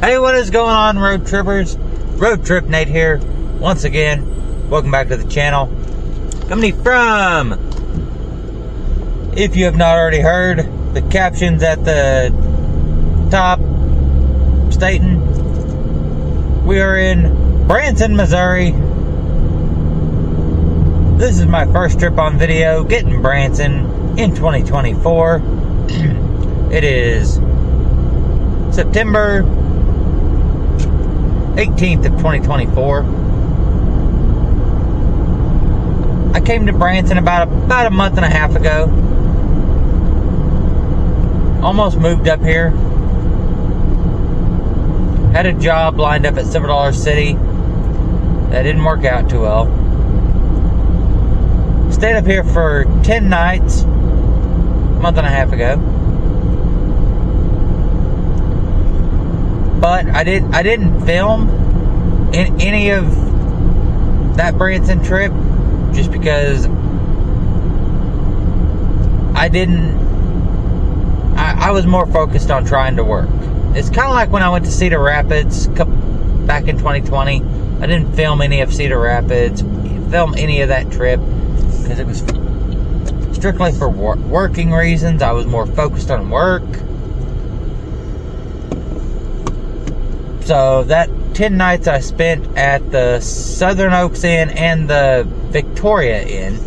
Hey, what is going on, road trippers? Road Trip Nate here once again. Welcome back to the channel. Coming from, if you have not already heard, the captions at the top stating we are in Branson, Missouri. This is my first trip on video getting Branson in 2024. It is September 18th of 2024. I came to Branson about a month and a half ago. Almost moved up here. Had a job lined up at $7 City. That didn't work out too well. Stayed up here for 10 nights a month and a half ago. But I didn't film in any of that Branson trip just because I was more focused on trying to work. It's kind of like when I went to Cedar Rapids back in 2020. I didn't film any of Cedar Rapids, film any of that trip because it was strictly for working reasons. I was more focused on work. So that 10 nights I spent at the Southern Oaks Inn and the Victoria Inn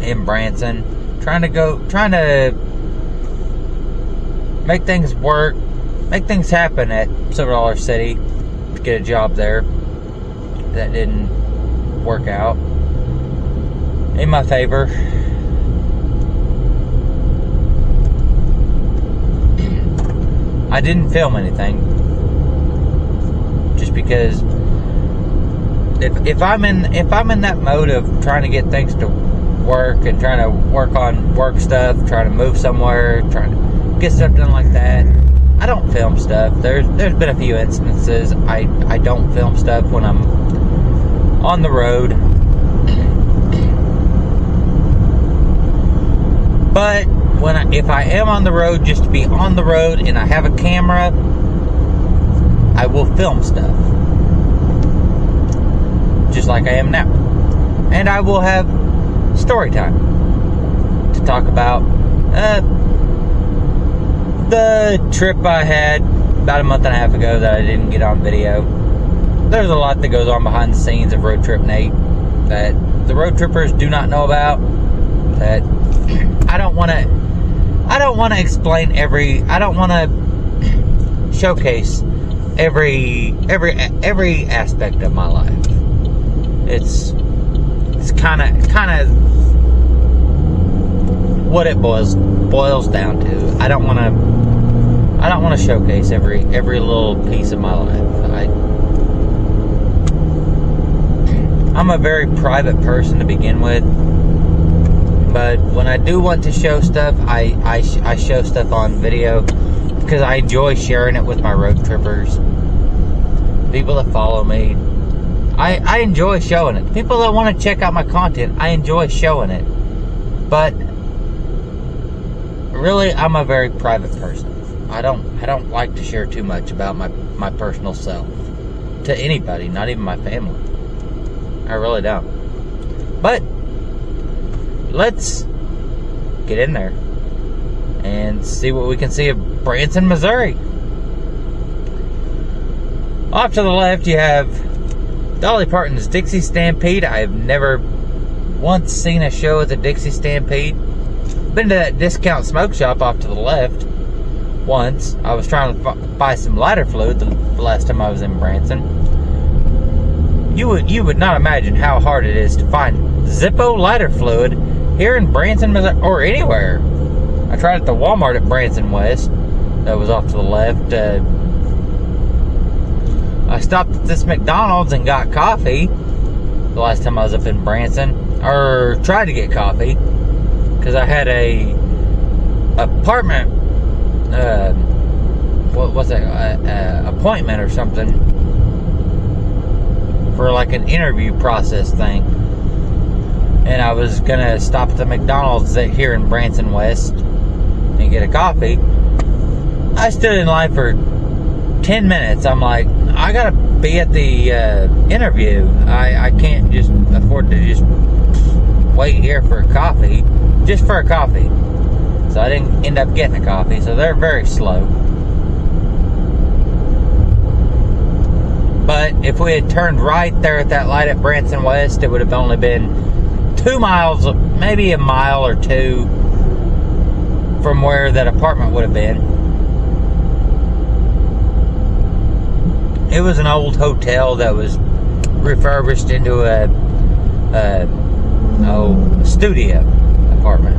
in Branson, trying to make things work, make things happen at $7 City to get a job there. That didn't work out in my favor. I didn't film anything just because if I'm in that mode of trying to get things to work and trying to work on work stuff, trying to move somewhere, trying to get stuff done like that, I don't film stuff. There's been a few instances I don't film stuff when I'm on the road. But if I am on the road, just to be on the road and I have a camera, I will film stuff. Just like I am now. And I will have story time to talk about the trip I had about a month and a half ago that I didn't get on video. There's a lot that goes on behind the scenes of Road Trip Nate that the road trippers do not know about, that I don't want to explain I don't want to showcase every aspect of my life. It's kind of what it boils down to. I don't want to showcase every little piece of my life. I'm a very private person to begin with. But when I do want to show stuff, I show stuff on video because I enjoy sharing it with my road trippers. People that follow me, I enjoy showing it. People that want to check out my content, I enjoy showing it. But really, I'm a very private person. I don't like to share too much about my personal self to anybody, not even my family. I really don't. But let's get in there and see what we can see of Branson, Missouri. Off to the left, you have Dolly Parton's Dixie Stampede. I have never once seen a show at the Dixie Stampede. Been to that discount smoke shop off to the left once. I was trying to buy some lighter fluid the last time I was in Branson. You would not imagine how hard it is to find Zippo lighter fluid here in Branson, Missouri, or anywhere. I tried at the Walmart at Branson West. That was off to the left. I stopped at this McDonald's and got coffee the last time I was up in Branson, or tried to get coffee, because I had a apartment, what was it, appointment or something for like an interview process thing. And I was gonna stop at the McDonald's here in Branson West and get a coffee. I stood in line for 10 minutes. I'm like, I gotta be at the interview. I can't just afford to just wait here for a coffee, just for a coffee. So I didn't end up getting a coffee. So they're very slow. But if we had turned right there at that light at Branson West, it would have only been 2 miles, maybe a mile or two from where that apartment would have been. It was an old hotel that was refurbished into a studio apartment.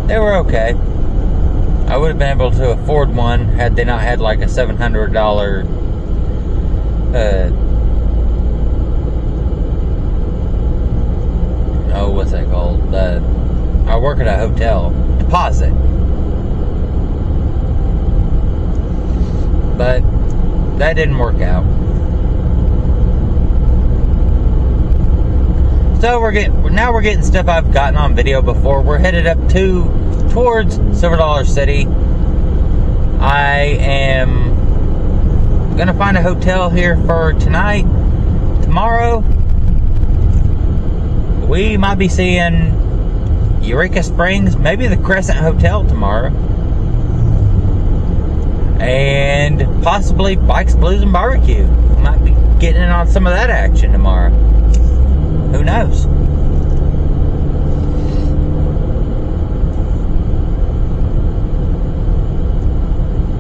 They were okay. I would have been able to afford one had they not had like a $700 what's that called? I work at a hotel deposit. But that didn't work out. So we're getting stuff I've gotten on video before. We're headed up towards Silver Dollar City. I am gonna find a hotel here for tonight. Tomorrow we might be seeing Eureka Springs, maybe the Crescent Hotel tomorrow, and possibly Bikes, Blues, and Barbecue. Might be getting in on some of that action tomorrow. Who knows?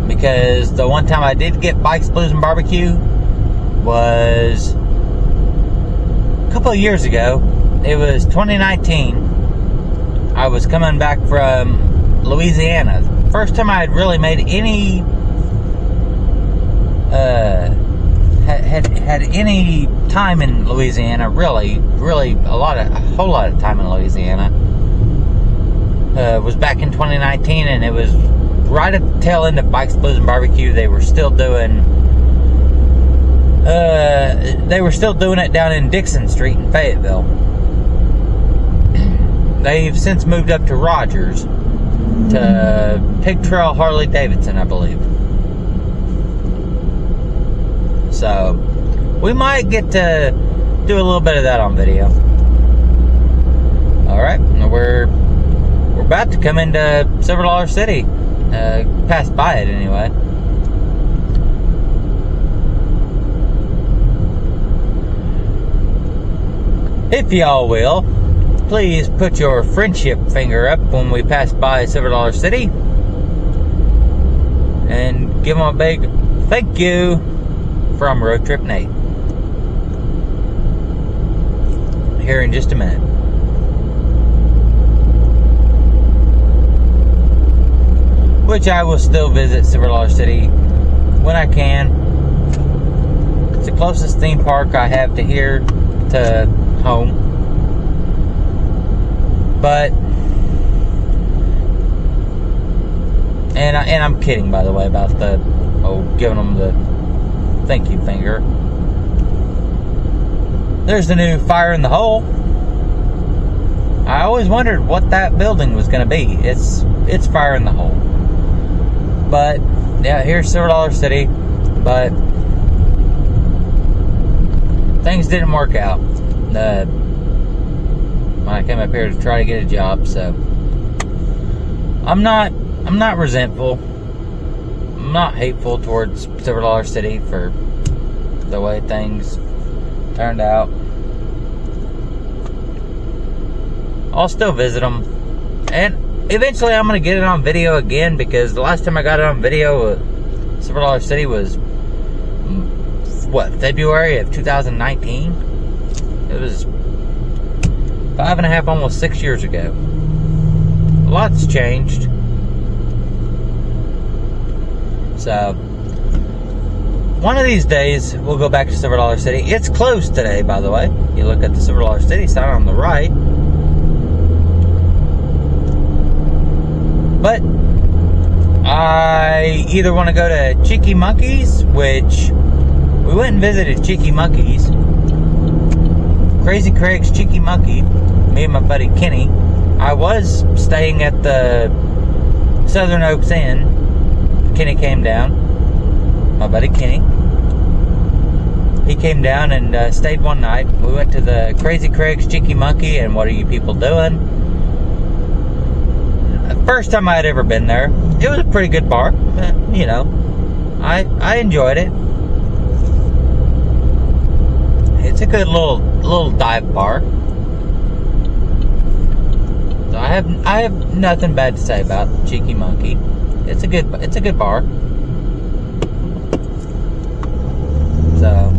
Because the one time I did get Bikes, Blues, and Barbecue was a couple of years ago. It was 2019. I was coming back from Louisiana. First time I had really made any had any time in Louisiana. Really a whole lot of time in Louisiana. Was back in 2019, and it was right at the tail end of Bikes, Blues, and Barbecue. They were still doing it down in Dixon Street in Fayetteville. They've since moved up to Rogers, to Pig Trail Harley Davidson, I believe. So we might get to do a little bit of that on video. Alright, we're about to come into Silver Dollar City. Pass by it anyway. If y'all will, please put your friendship finger up when we pass by Silver Dollar City, and give them a big thank you from Road Trip Nate. Here in just a minute. Which I will still visit Silver Dollar City when I can. It's the closest theme park I have to here, to home. But and I'm kidding, by the way, about the giving them the thank you finger. There's the new Fire in the Hole. I always wondered what that building was going to be. It's Fire in the Hole. But yeah, here's Silver Dollar City. But things didn't work out. When I came up here to try to get a job, so I'm not resentful. I'm not hateful towards Silver Dollar City for the way things turned out. I'll still visit them, and eventually I'm going to get it on video again, because the last time I got it on video, Silver Dollar City was what, February of 2019? It was 5.5, almost 6 years ago. A lot's changed. So, one of these days, we'll go back to Silver Dollar City. It's closed today, by the way. You look at the Silver Dollar City sign on the right. But, I either want to go to Cheeky Monkey's, which we went and visited Cheeky Monkey's. Crazy Craig's Cheeky Monkey, me and my buddy Kenny. I was staying at the Southern Oaks Inn, Kenny came down. My buddy Kenny. He came down and stayed one night. We went to the Crazy Craig's Cheeky Monkey and What Are You People Doing? First time I had ever been there. It was a pretty good bar. You know, I enjoyed it. It's a good little dive bar. So I have nothing bad to say about Cheeky Monkey. It's a good bar. So